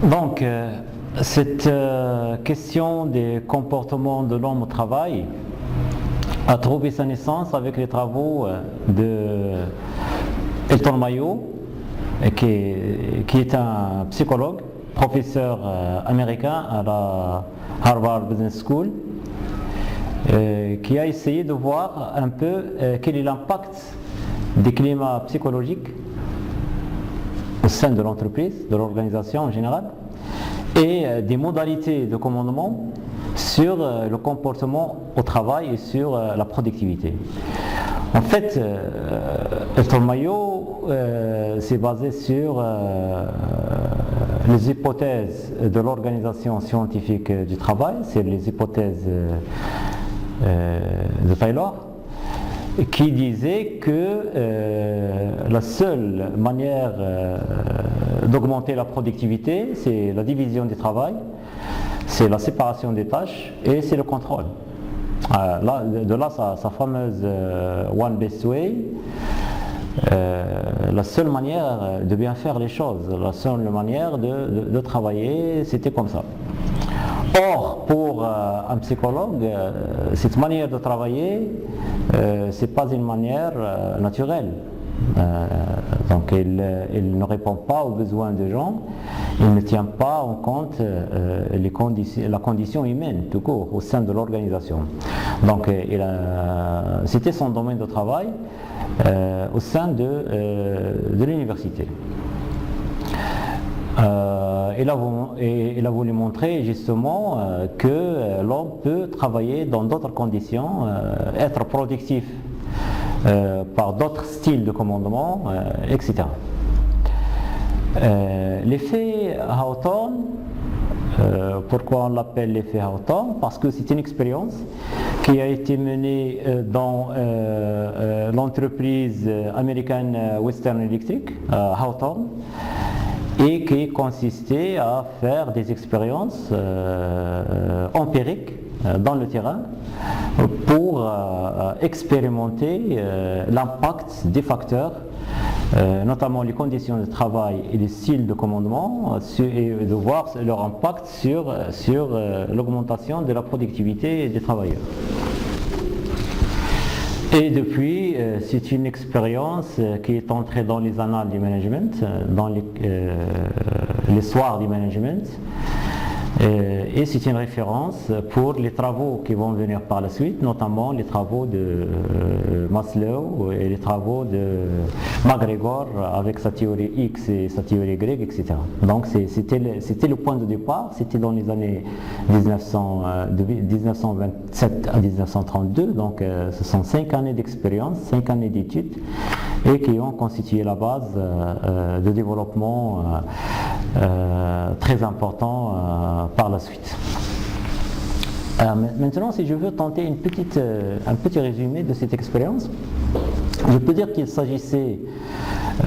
Donc, cette question des comportements de l'homme au travail a trouvé sa naissance avec les travaux de Elton Mayo, qui est un psychologue, professeur américain à la Harvard Business School, qui a essayé de voir un peu quel est l'impact des climats psychologiques au sein de l'entreprise, de l'organisation en général, et des modalités de commandement sur le comportement au travail et sur la productivité. En fait, Elton Mayo s'est basé sur les hypothèses de l'organisation scientifique du travail, c'est les hypothèses de Taylor, qui disait que la seule manière d'augmenter la productivité, c'est la division du travail, c'est la séparation des tâches et c'est le contrôle. De là sa fameuse One Best Way, la seule manière de bien faire les choses, la seule manière de travailler, c'était comme ça. Or, pour un psychologue, cette manière de travailler, c'est pas une manière naturelle. Donc il ne répond pas aux besoins des gens, il ne tient pas en compte la condition humaine tout court au sein de l'organisation. Donc c'était son domaine de travail au sein de l'université. Il a voulu montrer justement que l'homme peut travailler dans d'autres conditions, être productif par d'autres styles de commandement, etc. L'effet Hawthorne, pourquoi on l'appelle l'effet Hawthorne? Parce que c'est une expérience qui a été menée dans l'entreprise américaine Western Electric, Hawthorne, et qui consistait à faire des expériences empiriques dans le terrain pour expérimenter l'impact des facteurs, notamment les conditions de travail et les styles de commandement, et de voir leur impact sur l'augmentation de la productivité des travailleurs. Et depuis, c'est une expérience qui est entrée dans les annales du management, dans l'histoire du management, et c'est une référence pour les travaux qui vont venir par la suite, notamment les travaux de Maslow et les travaux de McGregor avec sa théorie X et sa théorie Y, etc. Donc c'était le point de départ, c'était dans les années 1927 à 1932, donc ce sont 5 années d'expérience, 5 années d'études, et qui ont constitué la base de développement très important par la suite. Maintenant, si je veux tenter un petit résumé de cette expérience, je peux dire qu'il s'agissait,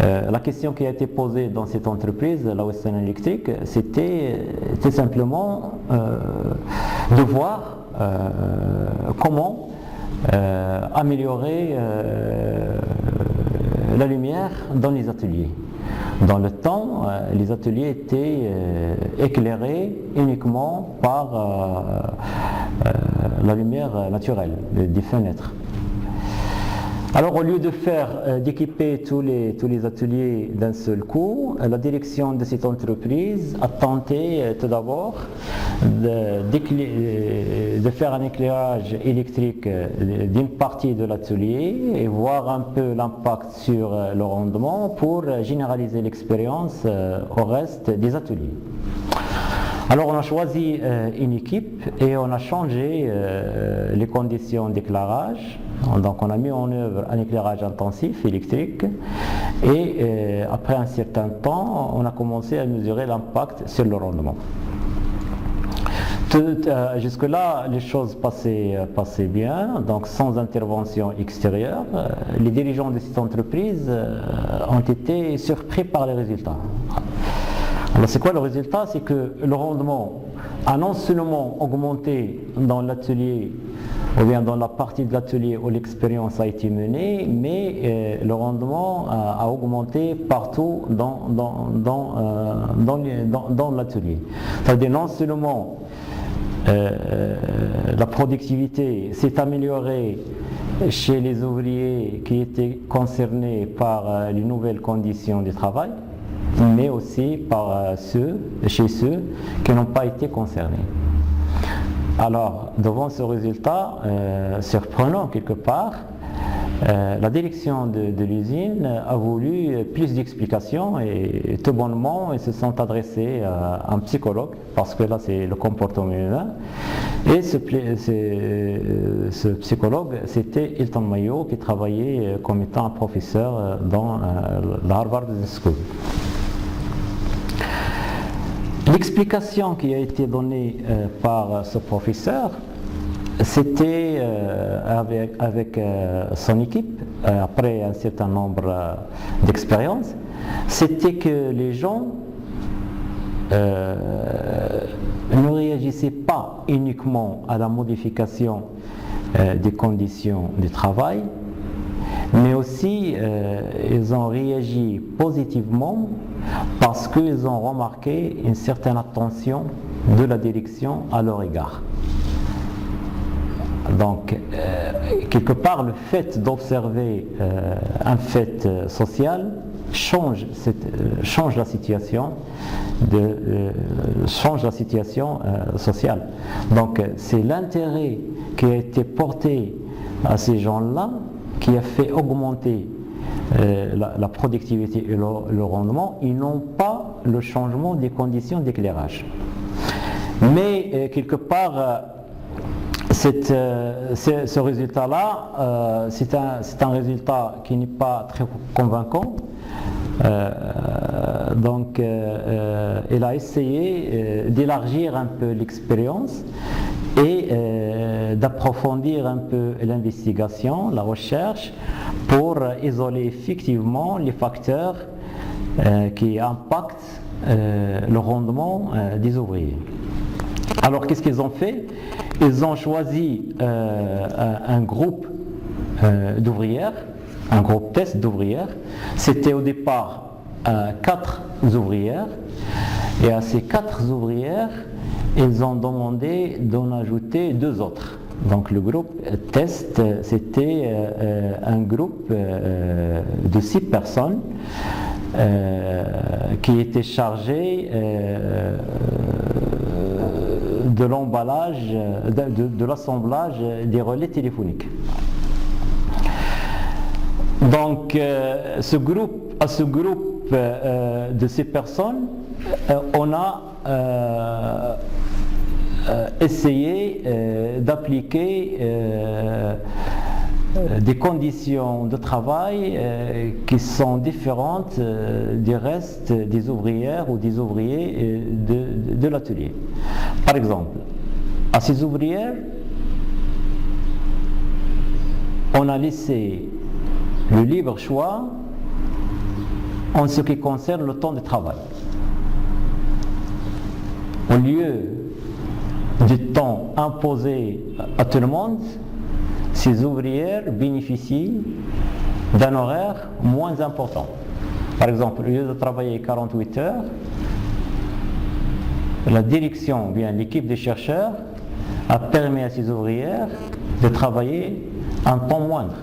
la question qui a été posée dans cette entreprise, la Western Electric, c'était tout simplement de voir comment améliorer la lumière dans les ateliers. Dans le temps, les ateliers étaient éclairés uniquement par la lumière naturelle des fenêtres. Alors au lieu d'équiper tous les ateliers d'un seul coup, la direction de cette entreprise a tenté tout d'abord de faire un éclairage électrique d'une partie de l'atelier et voir un peu l'impact sur le rendement pour généraliser l'expérience au reste des ateliers. Alors on a choisi une équipe et on a changé les conditions d'éclairage. Donc on a mis en œuvre un éclairage intensif électrique et après un certain temps, on a commencé à mesurer l'impact sur le rendement. Jusque-là, les choses passaient bien, donc sans intervention extérieure. Les dirigeants de cette entreprise ont été surpris par les résultats. Alors c'est quoi le résultat? C'est que le rendement a non seulement augmenté dans l'atelier ou bien dans la partie de l'atelier où l'expérience a été menée, mais le rendement a augmenté partout dans l'atelier. C'est-à-dire non seulement la productivité s'est améliorée chez les ouvriers qui étaient concernés par les nouvelles conditions de travail, mais aussi chez ceux qui n'ont pas été concernés. Alors, devant ce résultat surprenant quelque part, la direction de l'usine a voulu plus d'explications et tout bonnement ils se sont adressés à un psychologue, parce que là c'est le comportement humain, et ce psychologue c'était Hilton Mayo, qui travaillait comme étant un professeur dans la Harvard Business School. L'explication qui a été donnée par ce professeur, c'était avec son équipe, après un certain nombre d'expériences, c'était que les gens ne réagissaient pas uniquement à la modification des conditions de travail, mais aussi ils ont réagi positivement parce qu'ils ont remarqué une certaine attention de la direction à leur égard. Donc, quelque part, le fait d'observer un fait social change la situation sociale. Donc, c'est l'intérêt qui a été porté à ces gens-là qui a fait augmenter la productivité et le rendement, et non pas le changement des conditions d'éclairage. Mais quelque part, ce résultat-là, c'est un résultat qui n'est pas très convaincant. Donc, il a essayé d'élargir un peu l'expérience et d'approfondir un peu l'investigation, la recherche, pour isoler effectivement les facteurs qui impactent le rendement des ouvriers. Alors, qu'est-ce qu'ils ont fait? Ils ont choisi un groupe d'ouvrières, un groupe test d'ouvrières. C'était au départ 4 ouvrières, et à ces 4 ouvrières, ils ont demandé d'en ajouter 2 autres. Donc le groupe test, c'était un groupe de 6 personnes qui était chargé de l'emballage, de l'assemblage des relais téléphoniques. Donc à ce groupe de ces personnes, on a essayé d'appliquer des conditions de travail qui sont différentes du reste des ouvrières ou des ouvriers de l'atelier. Par exemple, à ces ouvrières, on a laissé le libre choix en ce qui concerne le temps de travail. Au lieu du temps imposé à tout le monde, ces ouvrières bénéficient d'un horaire moins important. Par exemple, au lieu de travailler 48 heures, la direction, bien l'équipe des chercheurs, a permis à ces ouvrières de travailler un temps moindre.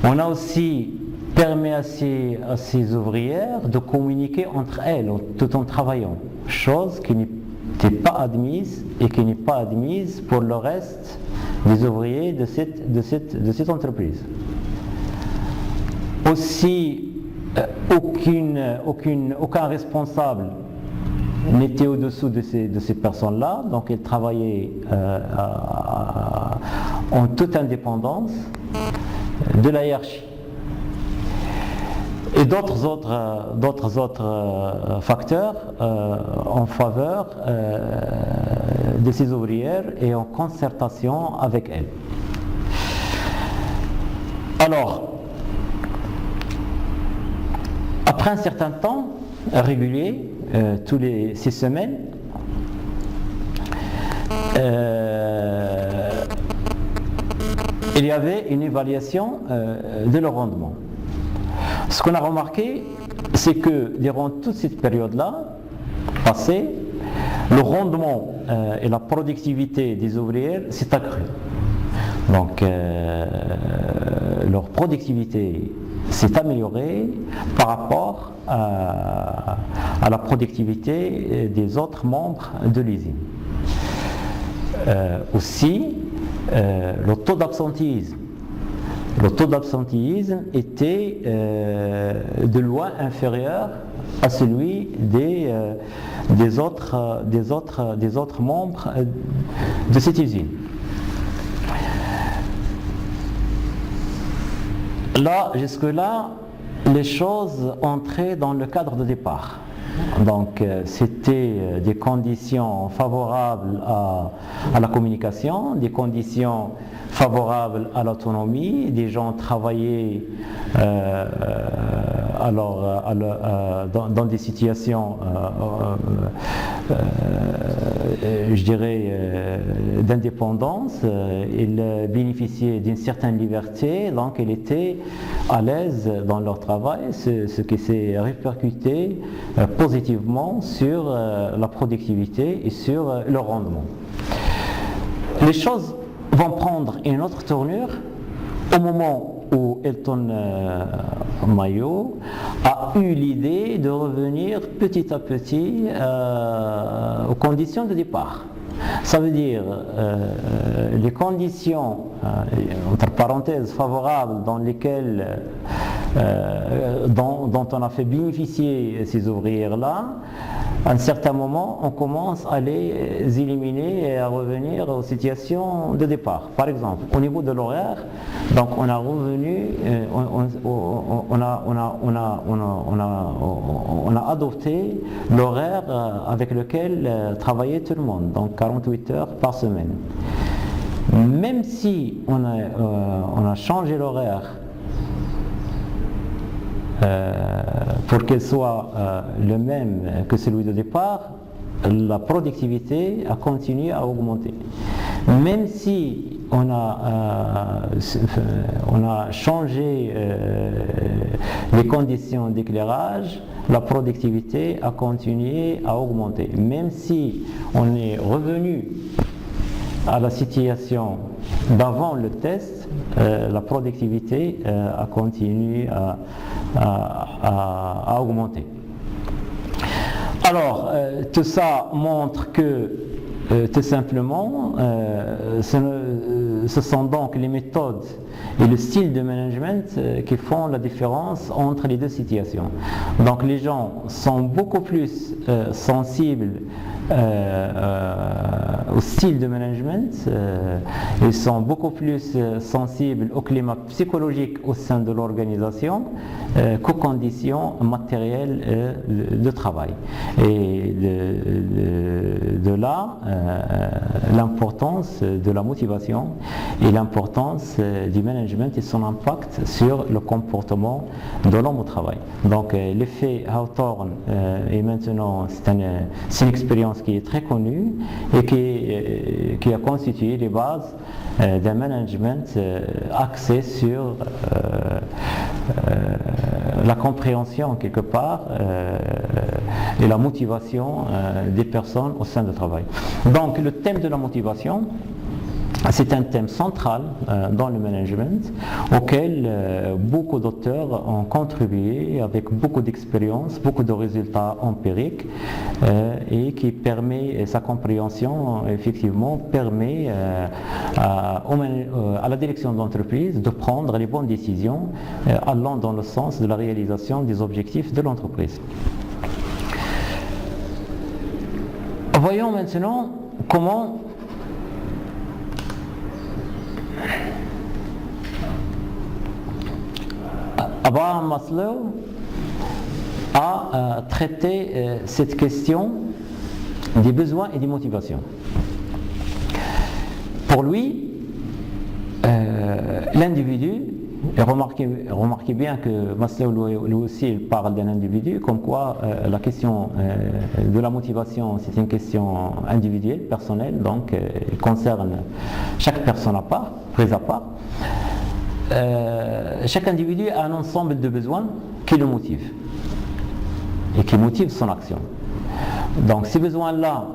On a aussi permis à ces ouvrières de communiquer entre elles tout en travaillant, chose qui n'était pas admise et qui n'est pas admise pour le reste des ouvriers de cette entreprise. Aussi, aucun responsable n'était au-dessous de ces personnes-là, donc ils travaillaient en toute indépendance de la hiérarchie. Et d'autres autres facteurs en faveur de ces ouvrières et en concertation avec elles. Alors, après un certain temps régulier, tous les 6 semaines, il y avait une évaluation de leur rendement. Ce qu'on a remarqué, c'est que durant toute cette période-là, passée, le rendement et la productivité des ouvriers s'est accru. Donc, leur productivité s'est améliorée par rapport à la productivité des autres membres de l'usine. Aussi, le taux d'absentéisme était de loin inférieur à celui des autres membres de cette usine. Là, jusque-là, les choses entraient dans le cadre de départ. Donc, c'était des conditions favorables à la communication, des conditions favorables à l'autonomie, des gens travaillaient dans des situations, je dirais, d'indépendance. Ils bénéficiaient d'une certaine liberté, donc ils étaient à l'aise dans leur travail, ce qui s'est répercuté positivement sur la productivité et sur le rendement. Les choses vont prendre une autre tournure au moment où Elton Mayo a eu l'idée de revenir petit à petit aux conditions de départ. Ça veut dire les conditions, entre parenthèses, favorables dans lesquelles dont on a fait bénéficier ces ouvriers-là. À un certain moment, on commence à les éliminer et à revenir aux situations de départ. Par exemple, au niveau de l'horaire, donc on a revenu, on a adopté l'horaire avec lequel travaillait tout le monde, donc 48 heures par semaine. Même si on a changé l'horaire pour qu'elle soit le même que celui de départ, la productivité a continué à augmenter. Même si on a changé les conditions d'éclairage, la productivité a continué à augmenter. Même si on est revenu à la situation d'avant le test, la productivité a continué à augmenter. Alors, tout ça montre que, tout simplement, ce sont donc les méthodes et le style de management qui font la différence entre les deux situations. Donc, les gens sont beaucoup plus sensibles au style de management, ils sont beaucoup plus sensibles au climat psychologique au sein de l'organisation qu'aux conditions matérielles de travail. Et de là, l'importance de la motivation et l'importance du management et son impact sur le comportement de l'homme au travail. Donc l'effet Hawthorne est maintenant, c'est une expérience qui est très connue et qui a constitué les bases d'un management axé sur la compréhension quelque part et la motivation des personnes au sein du travail. Donc le thème de la motivation, c'est un thème central dans le management auquel beaucoup d'auteurs ont contribué avec beaucoup d'expérience, beaucoup de résultats empiriques et qui permet, sa compréhension effectivement permet à la direction de l'entreprise de prendre les bonnes décisions allant dans le sens de la réalisation des objectifs de l'entreprise. Voyons maintenant comment Abraham Maslow a traité cette question des besoins et des motivations. Pour lui, l'individu, et remarquez bien que Maslow lui aussi il parle d'un individu, comme quoi la question de la motivation c'est une question individuelle, personnelle, donc elle concerne chaque personne à part. pris à part, chaque individu a un ensemble de besoins qui le motivent et qui motivent son action. Donc ces besoins-là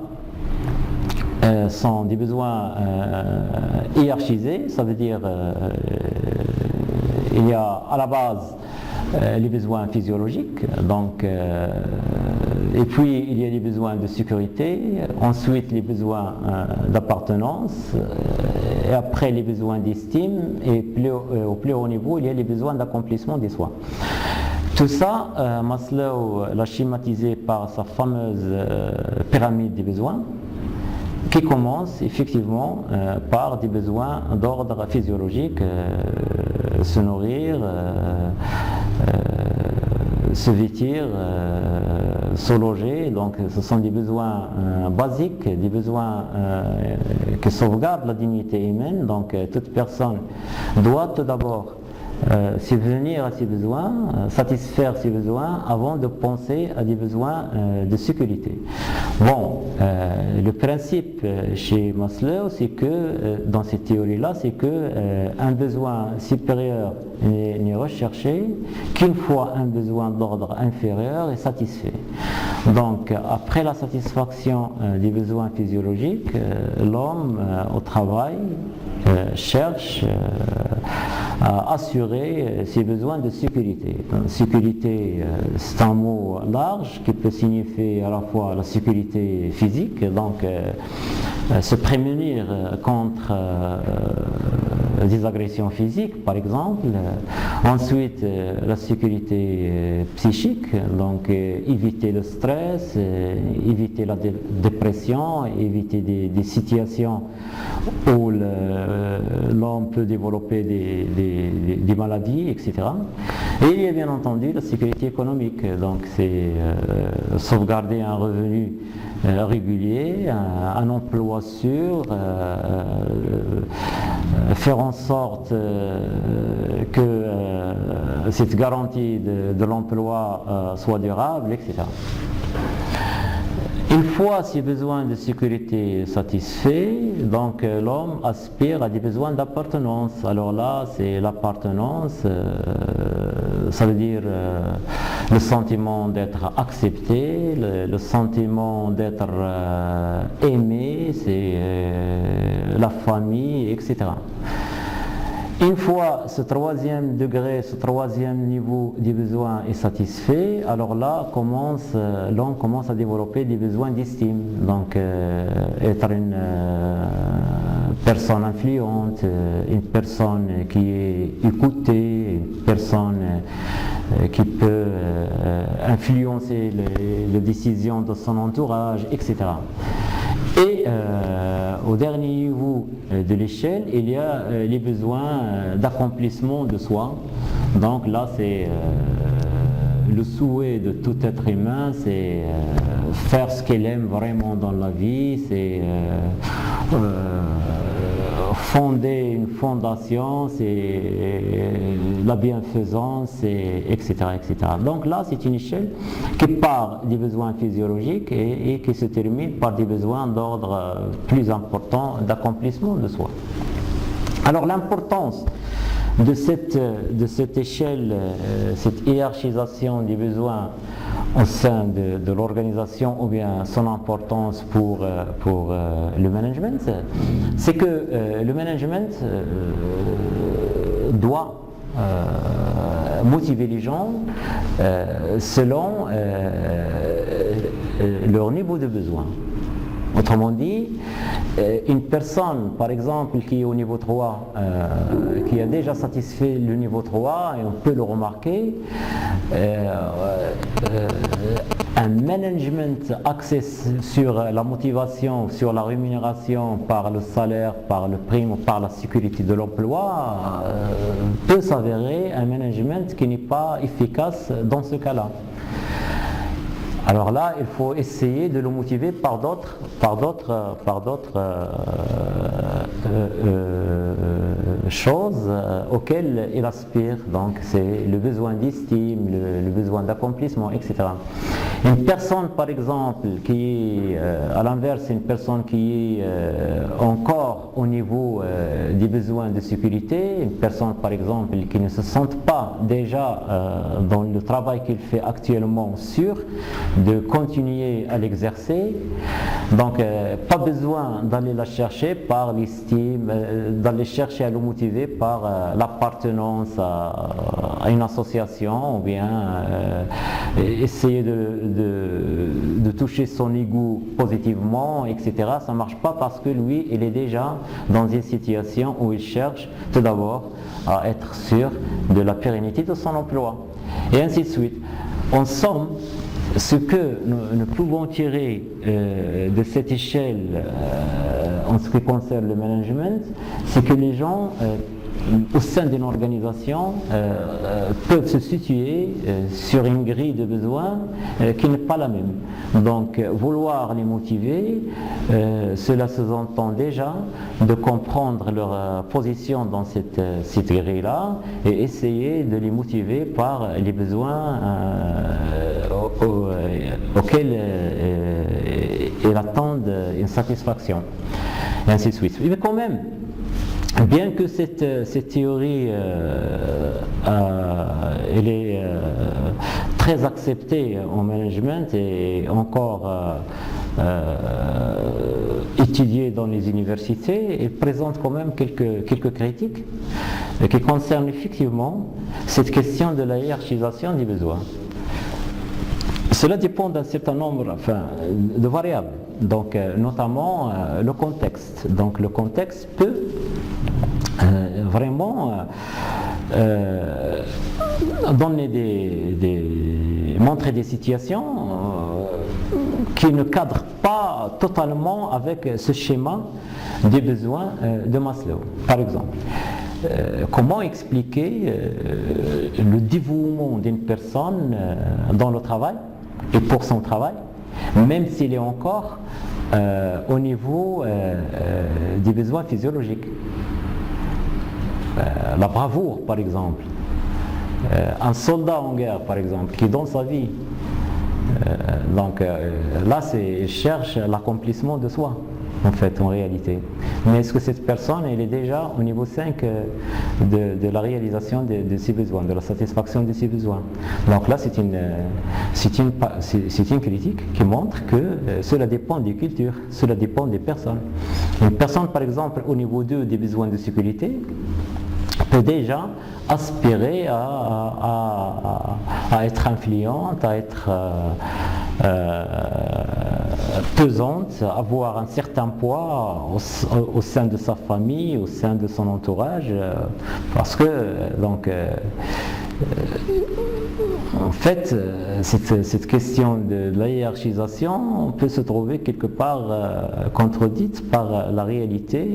sont des besoins hiérarchisés, ça veut dire il y a à la base les besoins physiologiques, donc, et puis il y a les besoins de sécurité, ensuite les besoins d'appartenance, et après les besoins d'estime, et au plus haut niveau il y a les besoins d'accomplissement des soi. Tout ça, Maslow l'a schématisé par sa fameuse pyramide des besoins, qui commence effectivement par des besoins d'ordre physiologique, se nourrir, se vêtir, se loger. Donc ce sont des besoins basiques, des besoins qui sauvegardent la dignité humaine. Donc toute personne doit tout d'abord subvenir à ses besoins, satisfaire ses besoins avant de penser à des besoins de sécurité. Bon, le principe chez Maslow, c'est que dans cette théorie-là, c'est que un besoin supérieur n'est recherché qu'une fois un besoin d'ordre inférieur est satisfait. Donc, après la satisfaction des besoins physiologiques, l'homme au travail cherche à assurer ses besoins de sécurité. Sécurité, c'est un mot large qui peut signifier à la fois la sécurité physique, donc se prémunir contre des agressions physiques par exemple, ensuite la sécurité psychique, donc éviter le stress, éviter la dépression, éviter des situations où l'homme peut développer des maladies, etc. Et il y a bien entendu la sécurité économique, donc c'est sauvegarder un revenu régulier, un emploi sûr, faire en sorte que cette garantie de l'emploi soit durable, etc. Une fois ces besoins de sécurité satisfaits, donc l'homme aspire à des besoins d'appartenance. Alors là, c'est l'appartenance, ça veut dire le sentiment d'être accepté, le sentiment d'être aimé, c'est la famille, etc. Une fois ce troisième degré, ce troisième niveau des besoins est satisfait, alors là l'homme commence à développer des besoins d'estime. Donc être une personne influente, une personne qui est écoutée, une personne qui peut influencer les décisions de son entourage, etc. Et au dernier niveau de l'échelle, il y a les besoins d'accomplissement de soi. Donc là, c'est le souhait de tout être humain, c'est faire ce qu'il aime vraiment dans la vie, c'est fonder une fondation, c'est la bienfaisance, etc., etc. Donc là, c'est une échelle qui part des besoins physiologiques et qui se termine par des besoins d'ordre plus important d'accomplissement de soi. Alors l'importance de cette échelle, cette hiérarchisation des besoins au sein de l'organisation, ou bien son importance pour le management, c'est que le management doit motiver les gens selon leur niveau de besoin. Autrement dit, une personne, par exemple, qui est au niveau 3, qui a déjà satisfait le niveau 3, et on peut le remarquer, un management axé sur la motivation, sur la rémunération par le salaire, par le prime ou par la sécurité de l'emploi, peut s'avérer un management qui n'est pas efficace dans ce cas-là. Alors là, il faut essayer de le motiver par d'autres choses auxquelles il aspire. Donc c'est le besoin d'estime, le besoin d'accomplissement, etc. Une personne, par exemple, qui est à l'inverse, une personne qui est encore au niveau des besoins de sécurité. Une personne par exemple qui ne se sente pas déjà dans le travail qu'il fait actuellement sûr de continuer à l'exercer. Donc pas besoin d'aller la chercher par l'estime, d'aller chercher à le motiver par l'appartenance à une association ou bien essayer de toucher son ego positivement, etc. Ça ne marche pas parce que lui, il est déjà dans une situation où il cherche tout d'abord à être sûr de la pérennité de son emploi. Et ainsi de suite. En somme, ce que nous pouvons tirer de cette échelle en ce qui concerne le management, c'est que les gens au sein d'une organisation peuvent se situer sur une grille de besoins qui n'est pas la même. Donc vouloir les motiver, cela sous-entend déjà de comprendre leur position dans cette grille-là et essayer de les motiver par les besoins auxquels ils attendent une satisfaction. Et ainsi de suite. Mais quand même, bien que cette théorie elle est très acceptée en management et encore étudiée dans les universités, elle présente quand même quelques critiques qui concernent effectivement cette question de la hiérarchisation des besoins. Cela dépend d'un certain nombre de variables, donc notamment le contexte. Donc le contexte peut vraiment montrer des situations qui ne cadrent pas totalement avec ce schéma des besoins de Maslow. Par exemple, comment expliquer le dévouement d'une personne dans le travail et pour son travail, même s'il est encore au niveau des besoins physiologiques. La bravoure, par exemple. Un soldat en guerre, par exemple, qui donne sa vie. Là, il cherche l'accomplissement de soi, en fait, en réalité. Mais est-ce que cette personne, elle est déjà au niveau 5 de la réalisation de ses besoins, de la satisfaction de ses besoins? Donc là, c'est une critique qui montre que cela dépend des cultures, cela dépend des personnes. Une personne, par exemple, au niveau 2 des besoins de sécurité, peut déjà aspirer à être influente, à être pesante, avoir un certain poids au sein de sa famille, au sein de son entourage, parce que en fait, cette question de la hiérarchisation peut se trouver quelque part contredite par la réalité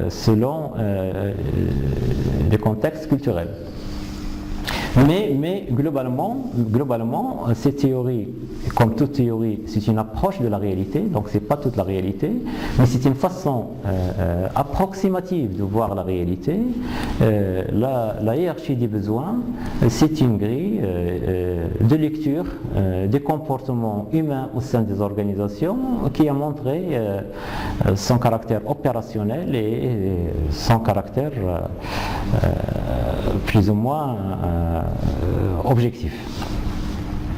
selon les contextes culturels. Mais globalement, cette théorie, comme toute théorie, c'est une approche de la réalité, donc c'est pas toute la réalité, mais c'est une façon approximative de voir la réalité. La hiérarchie des besoins, c'est une grille de lecture des comportements humains au sein des organisations qui a montré son caractère opérationnel et son caractère plus ou moins objectif.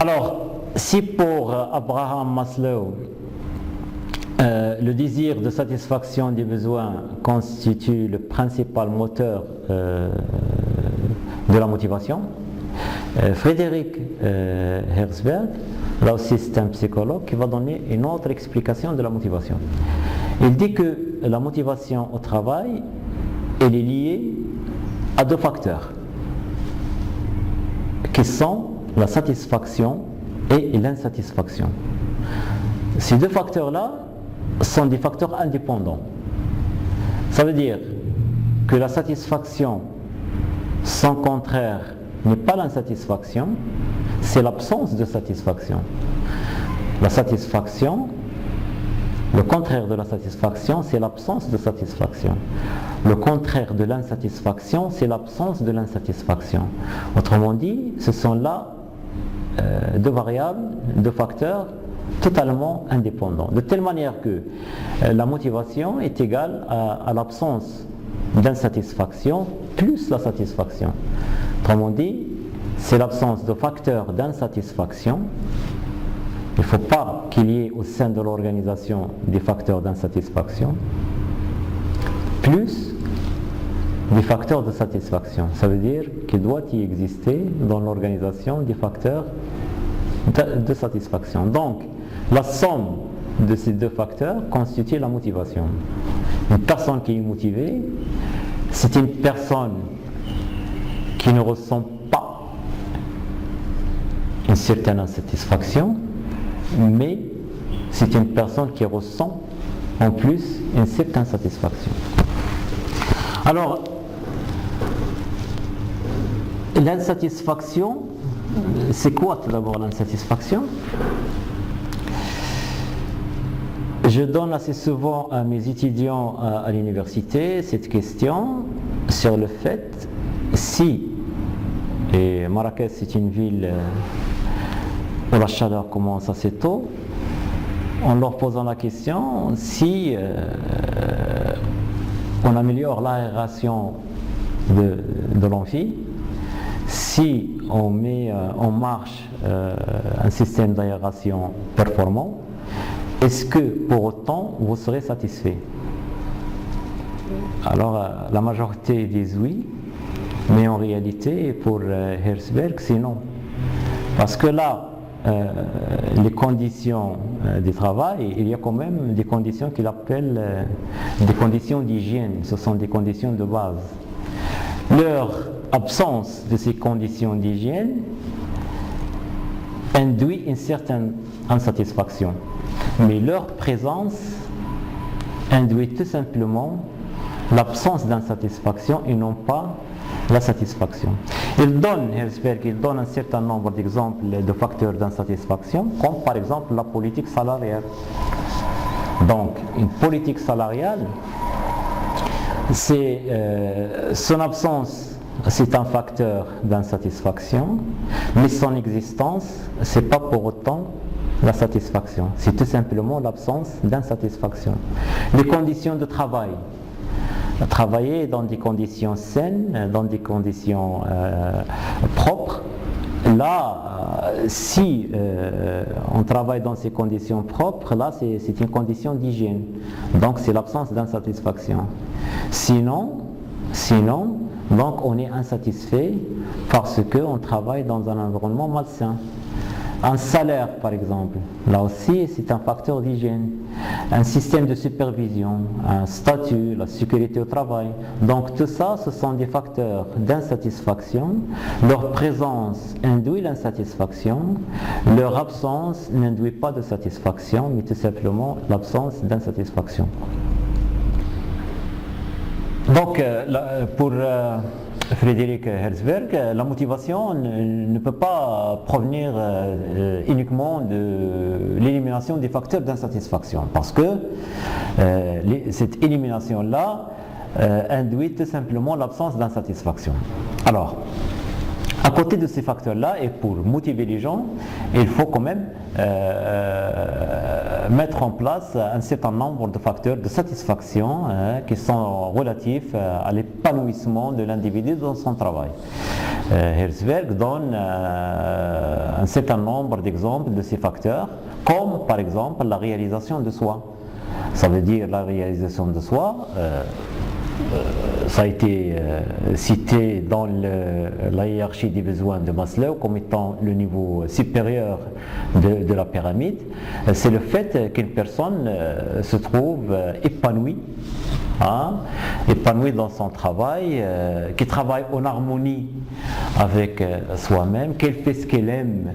Alors, si pour Abraham Maslow, le désir de satisfaction des besoins constitue le principal moteur de la motivation, Frédéric Herzberg, là aussi c'est un psychologue qui va donner une autre explication de la motivation. Il dit que la motivation au travail, elle est liée à deux facteurs qui sont la satisfaction et l'insatisfaction. Ces deux facteurs-là sont des facteurs indépendants. Ça veut dire que la satisfaction, son contraire, n'est pas l'insatisfaction, c'est l'absence de satisfaction. La satisfaction, le contraire de la satisfaction, c'est l'absence de satisfaction. Le contraire de l'insatisfaction, c'est l'absence de l'insatisfaction. Autrement dit, ce sont là deux variables, deux facteurs totalement indépendant, de telle manière que la motivation est égale à l'absence d'insatisfaction plus la satisfaction. Autrement dit, c'est l'absence de facteurs d'insatisfaction. Il ne faut pas qu'il y ait au sein de l'organisation des facteurs d'insatisfaction, plus des facteurs de satisfaction. Ça veut dire qu'il doit y exister dans l'organisation des facteurs de satisfaction. Donc, la somme de ces deux facteurs constitue la motivation. Une personne qui est motivée, c'est une personne qui ne ressent pas une certaine insatisfaction, mais c'est une personne qui ressent en plus une certaine satisfaction. Alors, l'insatisfaction, c'est quoi tout d'abord l'insatisfaction? Je donne assez souvent à mes étudiants à l'université cette question sur le fait si, et Marrakech c'est une ville où la chaleur commence assez tôt, en leur posant la question si on améliore l'aération de l'amphi, si on met en marche un système d'aération performant, est-ce que pour autant vous serez satisfait? Alors la majorité disent oui, mais en réalité pour Herzberg c'est non. Parce que là, les conditions du travail, il y a quand même des conditions qu'il appelle des conditions d'hygiène, ce sont des conditions de base. Leur absence de ces conditions d'hygiène induit une certaine insatisfaction, mais leur présence induit tout simplement l'absence d'insatisfaction et non pas la satisfaction. Herzberg donne un certain nombre d'exemples de facteurs d'insatisfaction, comme par exemple la politique salariale. Donc, une politique salariale, c'est son absence, c'est un facteur d'insatisfaction, mais son existence, c'est pas pour autant la satisfaction. C'est tout simplement l'absence d'insatisfaction. Les conditions de travail. Travailler dans des conditions saines, dans des conditions propres. Là, si on travaille dans ces conditions propres, là c'est une condition d'hygiène. Donc c'est l'absence d'insatisfaction. Sinon, donc on est insatisfait parce qu'on travaille dans un environnement malsain. Un salaire, par exemple, là aussi c'est un facteur d'hygiène. Un système de supervision, un statut, la sécurité au travail. Donc tout ça, ce sont des facteurs d'insatisfaction. Leur présence induit l'insatisfaction. Leur absence n'induit pas de satisfaction, mais tout simplement l'absence d'insatisfaction. Donc pour Frédéric Herzberg, la motivation ne peut pas provenir uniquement de l'élimination des facteurs d'insatisfaction, parce que cette élimination-là induit tout simplement l'absence d'insatisfaction. Alors, à côté de ces facteurs-là, et pour motiver les gens, il faut quand même mettre en place un certain nombre de facteurs de satisfaction qui sont relatifs à l'épanouissement de l'individu dans son travail. Herzberg donne un certain nombre d'exemples de ces facteurs, comme par exemple la réalisation de soi. Ça veut dire la réalisation de soi. Ça a été cité dans la hiérarchie des besoins de Maslow comme étant le niveau supérieur de la pyramide. C'est le fait qu'une personne se trouve épanouie, épanouie dans son travail, qui travaille en harmonie avec soi-même, qu'elle fait ce qu'elle aime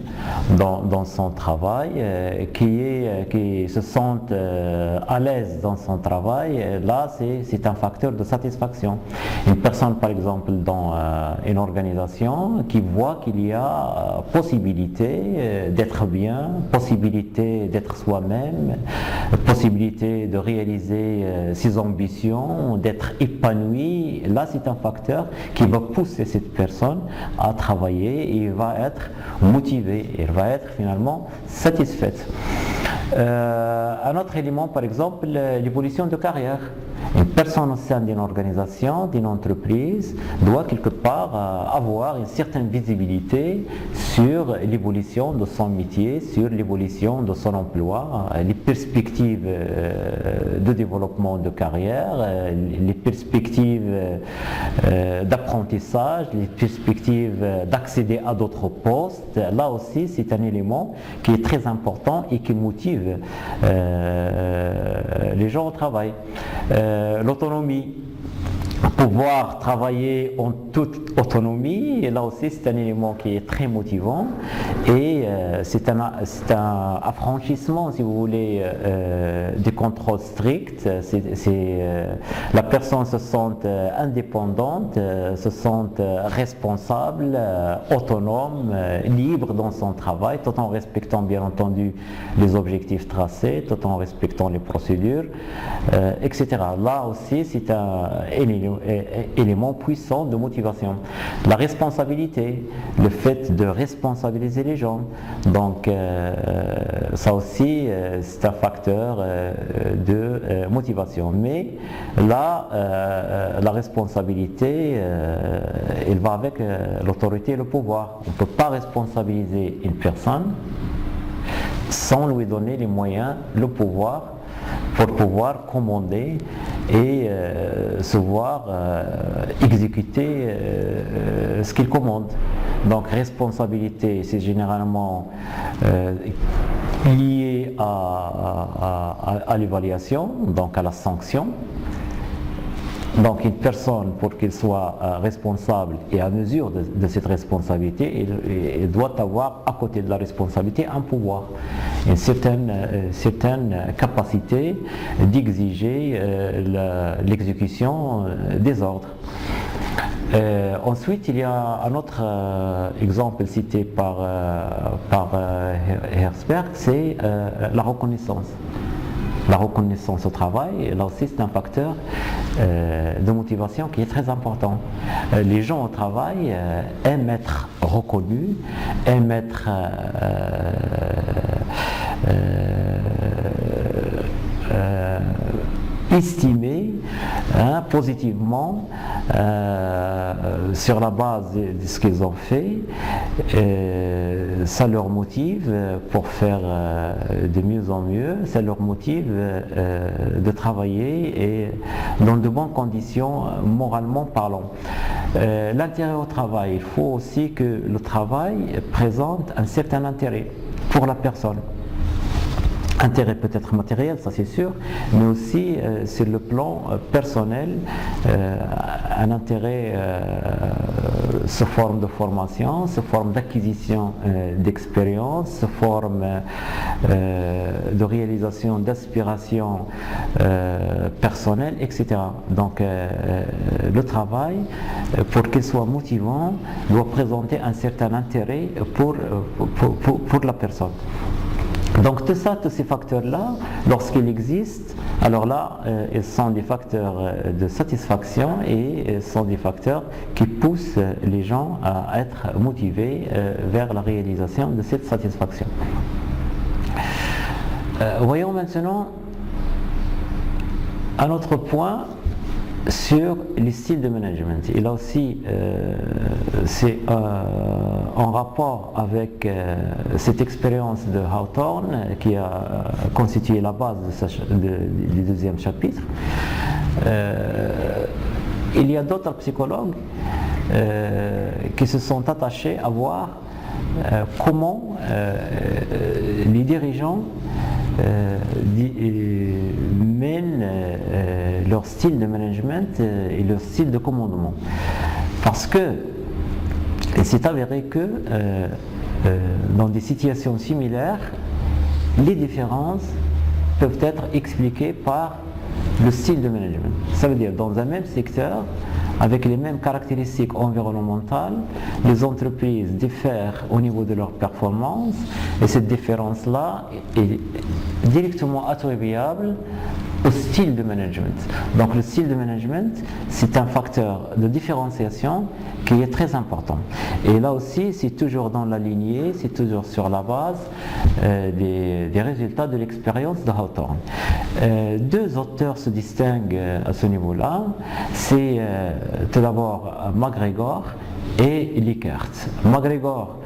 dans son travail, qui se sente à l'aise dans son travail. Là, c'est un facteur de satisfaction. Une personne, par exemple, dans une organisation qui voit qu'il y a possibilité d'être bien, possibilité d'être soi-même, possibilité de réaliser ses ambitions, d'être épanoui, là c'est un facteur qui va pousser cette personne à travailler et il va être motivé, il va être finalement satisfaite. Un autre élément, par exemple, l'évolution de carrière. Une personne au sein d'une organisation, d'une entreprise, doit quelque part avoir une certaine visibilité sur l'évolution de son métier, sur l'évolution de son emploi, les perspectives de développement de carrière, les perspectives d'apprentissage, les perspectives d'accéder à d'autres postes. Là aussi, c'est un élément qui est très important et qui motive les gens au travail. L'autonomie, pouvoir travailler en toute autonomie, et là aussi c'est un élément qui est très motivant et c'est un affranchissement, si vous voulez, des contrôles stricts. La personne se sent indépendante, se sent responsable, autonome, libre dans son travail, tout en respectant bien entendu les objectifs tracés, tout en respectant les procédures, etc. Là aussi c'est un élément puissant de motivation. La responsabilité, le fait de responsabiliser les gens, donc ça aussi c'est un facteur de motivation. Mais là, la responsabilité, elle va avec l'autorité et le pouvoir. On ne peut pas responsabiliser une personne sans lui donner les moyens, le pouvoir, pour pouvoir commander et se voir exécuter ce qu'il commande. Donc responsabilité, c'est généralement lié à l'évaluation, donc à la sanction. Donc une personne, pour qu'elle soit responsable et à mesure de cette responsabilité, elle doit avoir à côté de la responsabilité un pouvoir, une certaine capacité d'exiger l'exécution des ordres. Ensuite, il y a un autre exemple cité par Herzberg, c'est la reconnaissance. La reconnaissance au travail, là aussi c'est un facteur de motivation qui est très important. Les gens au travail aiment être reconnus, aiment être estimés positivement sur la base de ce qu'ils ont fait. Ça leur motive pour faire de mieux en mieux, ça leur motive de travailler et dans de bonnes conditions moralement parlant. L'intérêt au travail, il faut aussi que le travail présente un certain intérêt pour la personne. Intérêt peut-être matériel, ça c'est sûr, mais aussi sur le plan personnel, un intérêt sous forme de formation, sous forme d'acquisition d'expérience, sous forme de réalisation d'aspirations personnelles, etc. Donc le travail, pour qu'il soit motivant, doit présenter un certain intérêt pour la personne. Donc tout ça, tous ces facteurs-là, lorsqu'ils existent, alors là, ils sont des facteurs de satisfaction et sont des facteurs qui poussent les gens à être motivés vers la réalisation de cette satisfaction. Voyons maintenant un autre point sur les styles de management. Et là aussi, c'est en rapport avec cette expérience de Hawthorne qui a constitué la base du deuxième chapitre. Il y a d'autres psychologues qui se sont attachés à voir comment les dirigeants mènent leur style de management et leur style de commandement. Parce que il s'est avéré que dans des situations similaires, les différences peuvent être expliquées par le style de management. Ça veut dire dans un même secteur, avec les mêmes caractéristiques environnementales, les entreprises diffèrent au niveau de leur performance et cette différence-là est directement attribuable au style de management. Donc le style de management, c'est un facteur de différenciation qui est très important. Et là aussi, c'est toujours dans la lignée, c'est toujours sur la base des résultats de l'expérience de Hawthorne. Deux auteurs se distinguent à ce niveau-là. C'est tout d'abord McGregor et Likert. McGregor,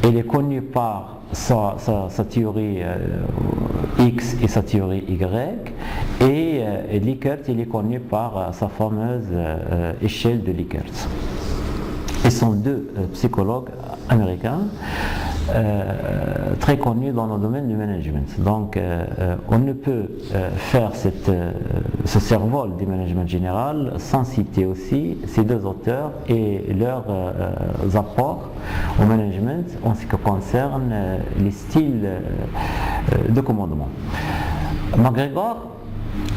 il est connu par sa théorie X et sa théorie Y, et Likert, il est connu par sa fameuse échelle de Likert. Ils sont deux psychologues américains très connus dans le domaine du management. Donc on ne peut faire ce survol du management général sans citer aussi ces deux auteurs et leurs apports au management en ce qui concerne les styles de commandement. McGregor,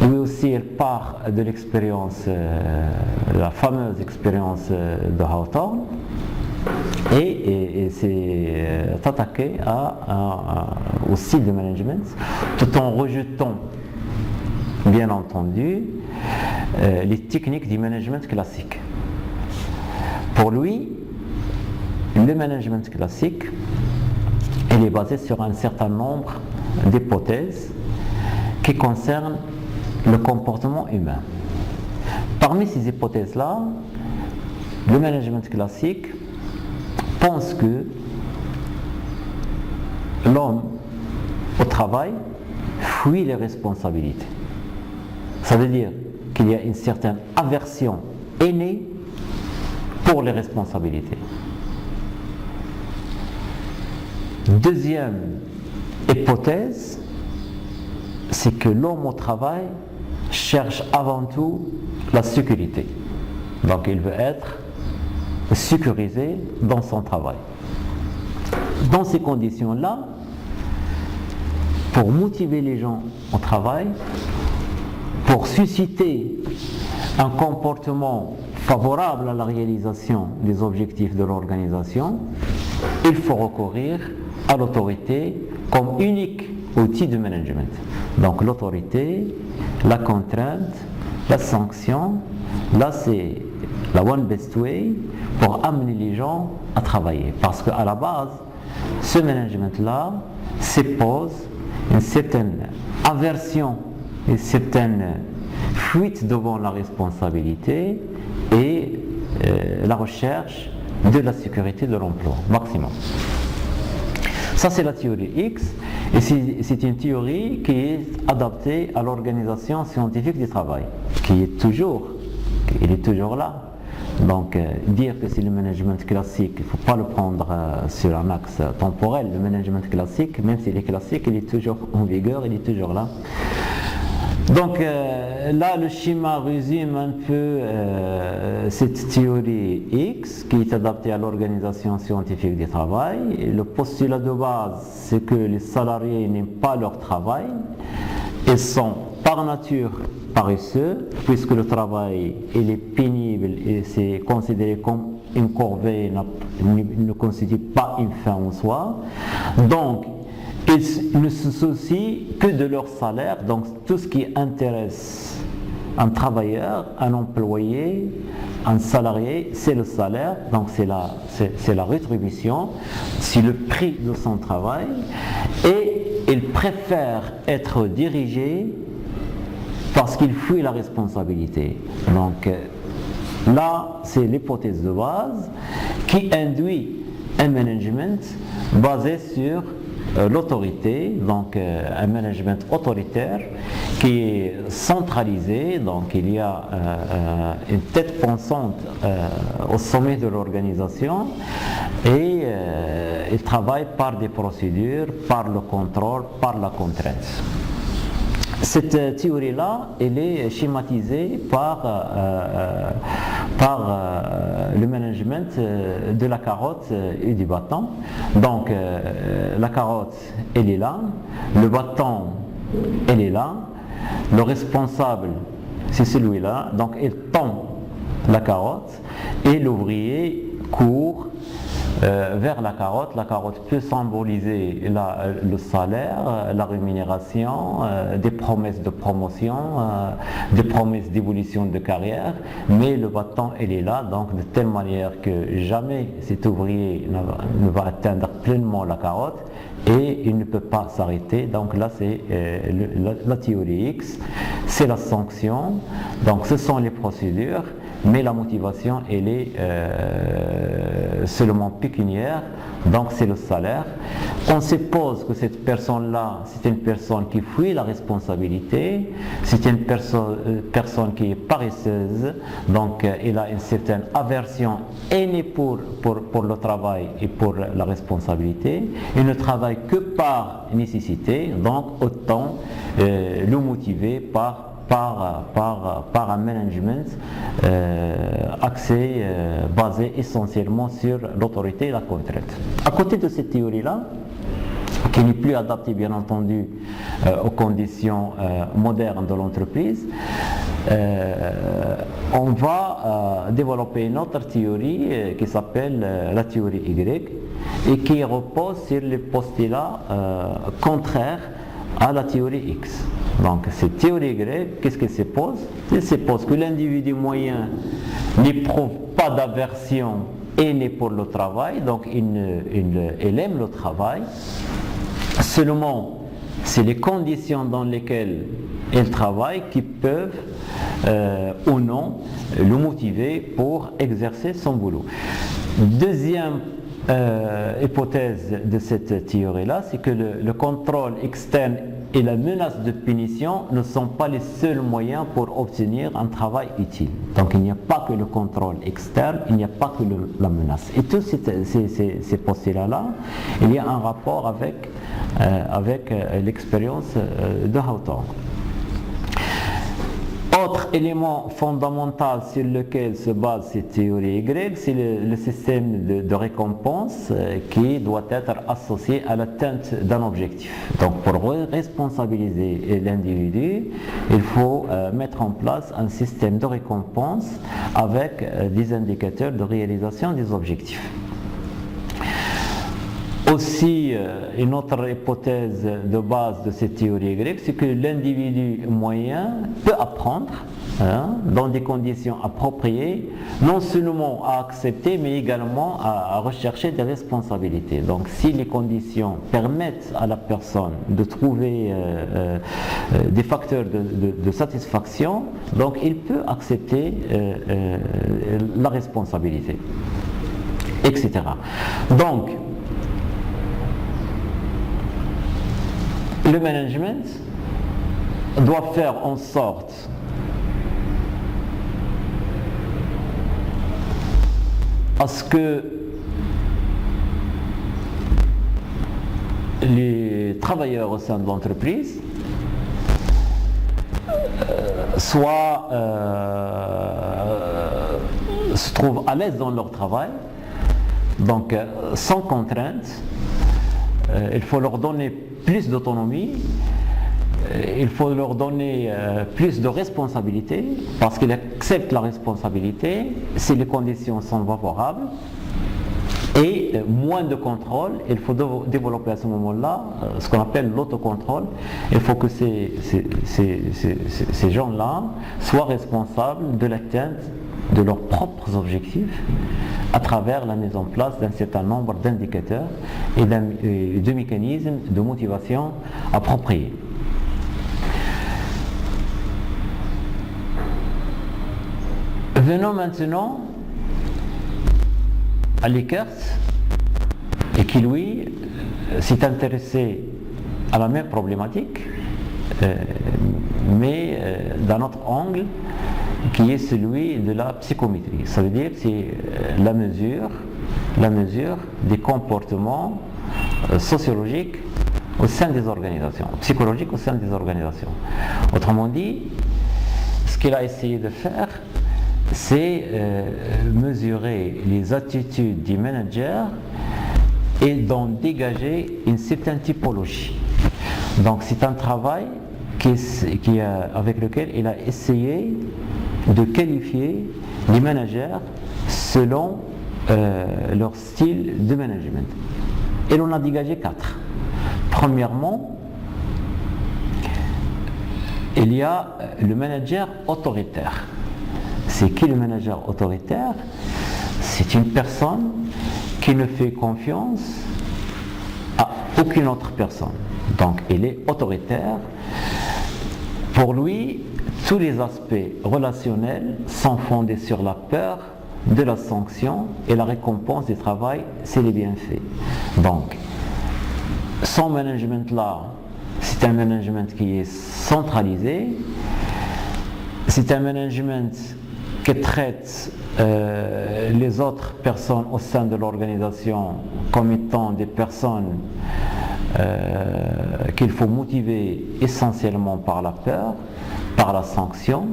lui aussi, il part de l'expérience, la fameuse expérience de Hawthorne, et s'est attaqué au style de management, tout en rejetant, bien entendu, les techniques du management classique. Pour lui, le management classique, il est basé sur un certain nombre d'hypothèses qui concernent le comportement humain. Parmi ces hypothèses-là, le management classique pense que l'homme au travail fuit les responsabilités. Ça veut dire qu'il y a une certaine aversion innée pour les responsabilités. Deuxième hypothèse, c'est que l'homme au travail cherche avant tout la sécurité. Donc il veut être sécurisé dans son travail. Dans ces conditions-là, pour motiver les gens au travail, pour susciter un comportement favorable à la réalisation des objectifs de l'organisation, il faut recourir à l'autorité comme unique outil de management. Donc l'autorité, la contrainte, la sanction, là c'est la one best way pour amener les gens à travailler. Parce qu'à la base, ce management-là suppose une certaine aversion, une certaine fuite devant la responsabilité et la recherche de la sécurité de l'emploi maximum. Ça c'est la théorie X, et c'est une théorie qui est adaptée à l'organisation scientifique du travail, qui est toujours là. Donc dire que c'est le management classique, il ne faut pas le prendre sur un axe temporel. Le management classique, même s'il est classique, il est toujours en vigueur, il est toujours là. Donc là, le schéma résume un peu cette théorie X qui est adaptée à l'organisation scientifique du travail. Et le postulat de base, c'est que les salariés n'aiment pas leur travail. Ils sont par nature paresseux, puisque le travail il est pénible et c'est considéré comme une corvée, ne constitue pas une fin en soi. Donc, ils ne se soucient que de leur salaire, donc tout ce qui intéresse un travailleur, un employé, un salarié, c'est le salaire, donc c'est la rétribution, c'est le prix de son travail, et ils préfèrent être dirigés parce qu'ils fuient la responsabilité. Donc là, c'est l'hypothèse de base qui induit un management basé sur l'autorité, donc un management autoritaire qui est centralisé, donc il y a une tête pensante au sommet de l'organisation et il travaille par des procédures, par le contrôle, par la contrainte. Cette théorie-là, elle est schématisée par le management de la carotte et du bâton. Donc la carotte, elle est là, le bâton, elle est là, le responsable, c'est celui-là, donc il tend la carotte et l'ouvrier court vers la carotte. La carotte peut symboliser le salaire, la rémunération, des promesses de promotion, des promesses d'évolution de carrière, mais le bâton, il est là, donc de telle manière que jamais cet ouvrier ne va atteindre pleinement la carotte et il ne peut pas s'arrêter. Donc là, c'est la théorie X, c'est la sanction, donc ce sont les procédures, mais la motivation, elle est seulement pécuniaire, donc c'est le salaire. On suppose que cette personne-là, c'est une personne qui fuit la responsabilité, c'est une personne qui est paresseuse, donc elle a une certaine aversion innée pour le travail et pour la responsabilité. Il ne travaille que par nécessité, donc autant le motiver par un management axé, basé essentiellement sur l'autorité et la contrainte. À côté de cette théorie-là, qui n'est plus adaptée bien entendu aux conditions modernes de l'entreprise, on va développer une autre théorie qui s'appelle la théorie Y et qui repose sur les postulats contraires à la théorie X. Donc cette théorie Y, qu'est-ce qu'elle suppose? Elle suppose que l'individu moyen n'éprouve pas d'aversion innée pour le travail, donc il aime le travail. Seulement, c'est les conditions dans lesquelles il travaille qui peuvent ou non le motiver pour exercer son boulot. Deuxième hypothèse de cette théorie-là, c'est que le contrôle externe et la menace de punition ne sont pas les seuls moyens pour obtenir un travail utile. Donc il n'y a pas que le contrôle externe, il n'y a pas que la menace. Et tous ces postulats-là, il y a un rapport avec l'expérience de Hawthorne. Autre élément fondamental sur lequel se base cette théorie Y, c'est le système de récompense qui doit être associé à l'atteinte d'un objectif. Donc pour responsabiliser l'individu, il faut mettre en place un système de récompense avec des indicateurs de réalisation des objectifs. Aussi, une autre hypothèse de base de cette théorie Y, c'est que l'individu moyen peut apprendre dans des conditions appropriées, non seulement à accepter, mais également à rechercher des responsabilités. Donc si les conditions permettent à la personne de trouver des facteurs de satisfaction, donc il peut accepter la responsabilité, etc. Donc, le management doit faire en sorte à ce que les travailleurs au sein de l'entreprise se trouvent à l'aise dans leur travail, donc sans contrainte. Il faut leur donner plus d'autonomie, il faut leur donner plus de responsabilité, parce qu'ils acceptent la responsabilité si les conditions sont favorables, et moins de contrôle. Il faut développer à ce moment-là ce qu'on appelle l'autocontrôle. Il faut que ces gens-là soient responsables de l'atteinte de leurs propres objectifs à travers la mise en place d'un certain nombre d'indicateurs et de mécanismes de motivation appropriés. Venons maintenant à Likert, et qui lui s'est intéressé à la même problématique, mais d'un autre angle, qui est celui de la psychométrie. Ça veut dire que c'est la mesure des comportements sociologiques au sein des organisations, psychologiques au sein des organisations. Autrement dit, ce qu'il a essayé de faire, c'est mesurer les attitudes des managers et d'en dégager une certaine typologie. Donc c'est un travail avec lequel il a essayé de qualifier les managers selon leur style de management. Et l'on a dégagé 4. Premièrement, il y a le manager autoritaire. C'est qui le manager autoritaire? C'est une personne qui ne fait confiance à aucune autre personne. Donc il est autoritaire. Pour lui, tous les aspects relationnels sont fondés sur la peur de la sanction et la récompense du travail, c'est les bienfaits. Donc, son management-là, c'est un management qui est centralisé, c'est un management qui traite les autres personnes au sein de l'organisation comme étant des personnes qu'il faut motiver essentiellement par la peur, par la sanction,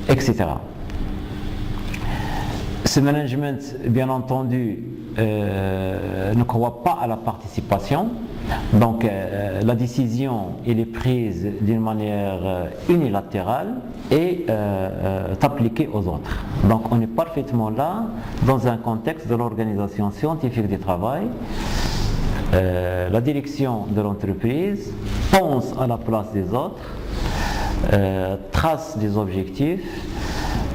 etc. Ce management, bien entendu, ne croit pas à la participation, donc la décision elle est prise d'une manière unilatérale et appliquée aux autres. Donc on est parfaitement là dans un contexte de l'organisation scientifique du travail. La direction de l'entreprise pense à la place des autres, trace des objectifs,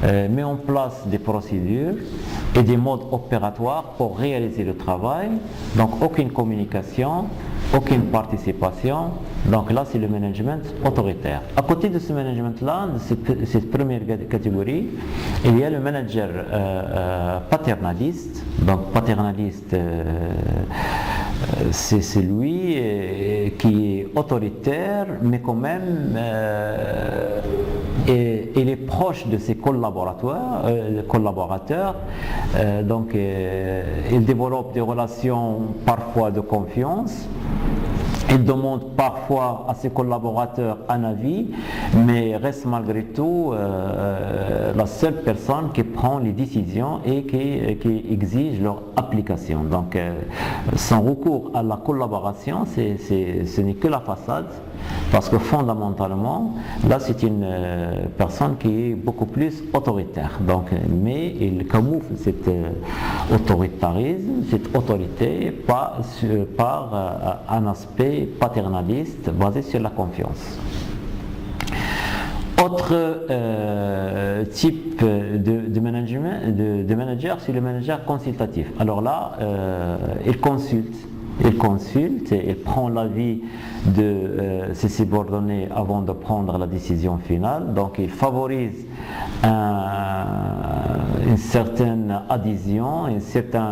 met en place des procédures et des modes opératoires pour réaliser le travail. Donc aucune communication, aucune participation. Donc là c'est le management autoritaire. À côté de ce management-là, de cette première catégorie, il y a le manager paternaliste. Donc paternaliste, c'est celui qui est autoritaire, mais quand même il est proche de ses collaborateurs, donc il développe des relations parfois de confiance. Il demande parfois à ses collaborateurs un avis, mais reste malgré tout la seule personne qui prend les décisions et qui exige leur application. Donc son recours à la collaboration, ce n'est que la façade, parce que fondamentalement, là c'est une personne qui est beaucoup plus autoritaire. Donc, mais il camoufle cet autoritarisme, cette autorité par un aspect paternaliste basé sur la confiance. Autre type de manager, c'est le manager consultatif. Alors là, il consulte, il prend l'avis de ses subordonnés avant de prendre la décision finale. Donc il favorise une certaine adhésion, une certaine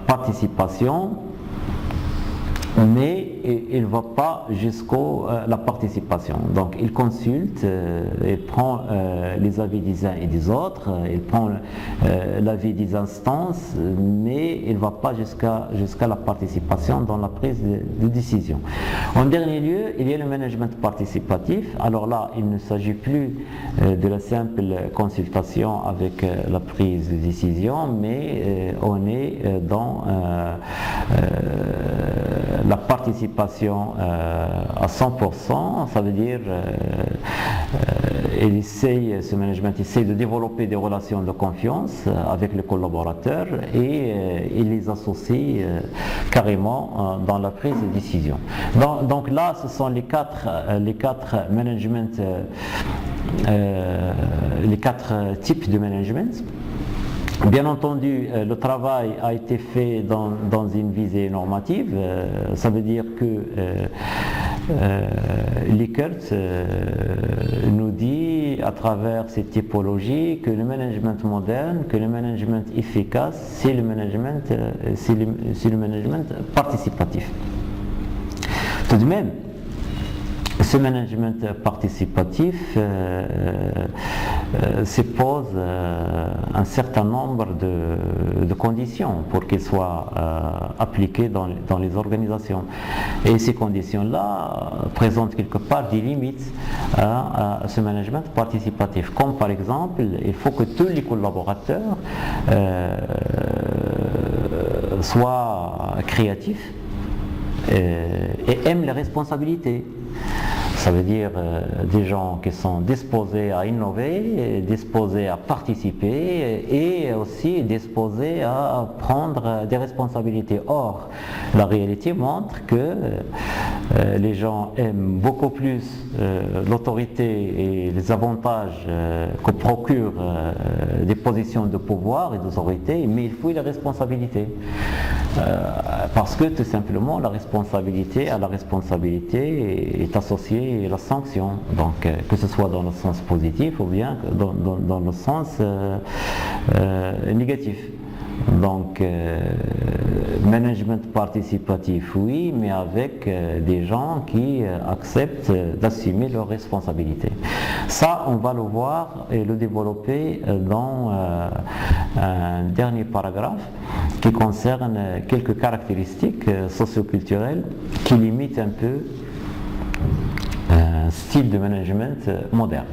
participation, mais il ne va pas jusqu'à la participation. Donc il consulte, il prend les avis des uns et des autres, il prend l'avis des instances, mais il ne va pas jusqu'à la participation dans la prise de décision. En dernier lieu, il y a le management participatif. Alors là, il ne s'agit plus de la simple consultation avec la prise de décision, mais on est dans la participation à 100%, ça veut dire ce management essaie de développer des relations de confiance avec les collaborateurs et il les associe carrément dans la prise de décision. Donc là, ce sont les quatre management, les quatre types de management. Bien entendu, le travail a été fait dans une visée normative, ça veut dire que Likert nous dit à travers cette typologie que le management moderne, que le management efficace, c'est le management participatif. Tout de même, ce management participatif se pose un certain nombre de conditions pour qu'il soit appliqué dans les organisations. Et ces conditions-là présentent quelque part des limites à ce management participatif. Comme par exemple, il faut que tous les collaborateurs soient créatifs et aiment les responsabilités. Ça veut dire des gens qui sont disposés à innover, disposés à participer et aussi disposés à prendre des responsabilités. Or, la réalité montre que les gens aiment beaucoup plus l'autorité et les avantages que procurent des positions de pouvoir et d'autorité, mais il faut la responsabilité. Parce que tout simplement à la responsabilité est associée la sanction, donc que ce soit dans le sens positif ou bien dans le sens négatif. Donc, management participatif, oui, mais avec des gens qui acceptent d'assumer leurs responsabilités. Ça, on va le voir et le développer dans un dernier paragraphe qui concerne quelques caractéristiques socioculturelles qui limitent un peu un style de management moderne.